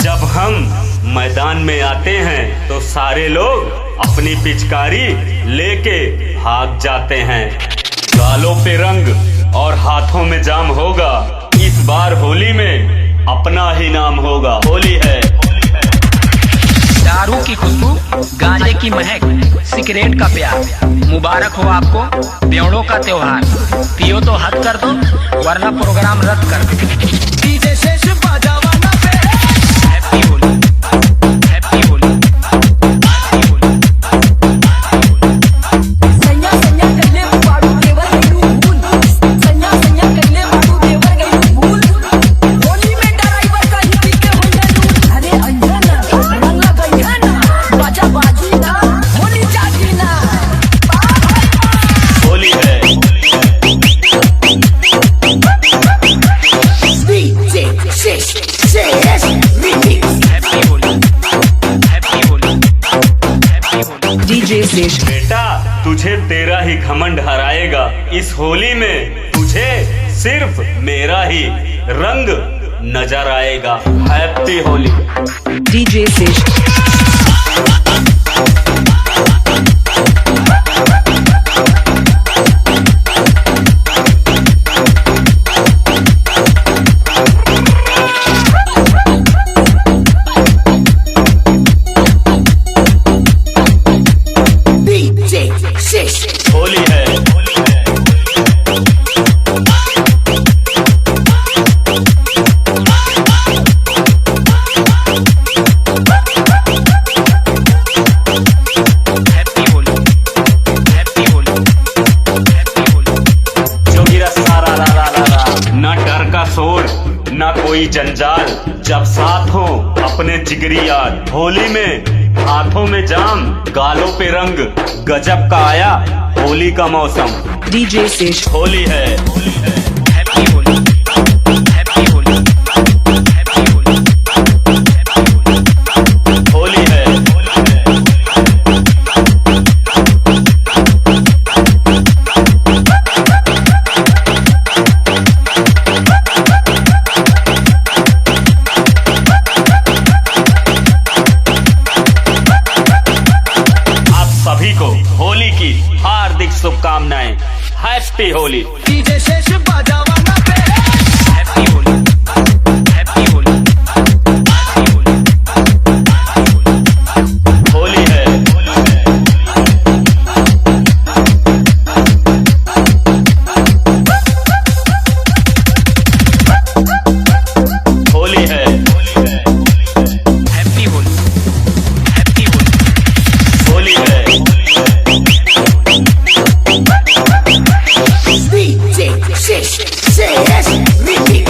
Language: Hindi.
जब हम मैदान में आते हैं तो सारे लोग अपनी पिचकारी लेके भाग जाते हैं। गालों पे रंग और हाथों में जाम होगा, इस बार होली में अपना ही नाम होगा। होली है। दारू की खुशबू, गांजे की महक, सिगरेट का प्यार, मुबारक हो आपको बेवड़ों का त्योहार। पियो तो हद कर दो वरना प्रोग्राम रद्द कर दो। डीजे शेष बजावाना पे happy Holi, happy Holi, happy Holi. सन्या सन्या कल्ले बाड़ू देवर गइलू भूल, सन्या सन्या कल्ले बाड़ू देवर गइलू भूल। होली में ड्राइवर कहीं पी के होले लूट। अरे अंजना रंग लगइहा ना, बाजा बाजी ना, होली जागी ना। होली है। डीजे शेष शेष remix. Happy Holi, happy Holi, happy Holi. DJ शेष। बेटा तुझे तेरा ही घमंड हराएगा। इस होली में तुझे सिर्फ मेरा ही रंग नजर आएगा। हैप्पी होली। डीजे शेष। डीजे शेष। होली है। Happy Holi, happy Holi, happy Holi. जोगिरा सारा रा रा रा रा। ना डर का शोर ना कोई जंजाल, जब साथ हो अपने जिगरी यार। होली में हाथों में जाम, गालों पे रंग, गजब का आया होली का मौसम। डीजे शेष। होली है। Happy Holi, happy Holi, happy Holi, happy Holi. Holi है। आप सभी को होली की हार्दिक शुभकामनाएं। हैप्पी होली। डीजे शेष बजावाना पे happy Holi, happy Holi, happy Holi, happy Holi. Holi है। होली है। Happy Holi, happy Holi. होली है। डीजे शेष शेष रिमिक्स।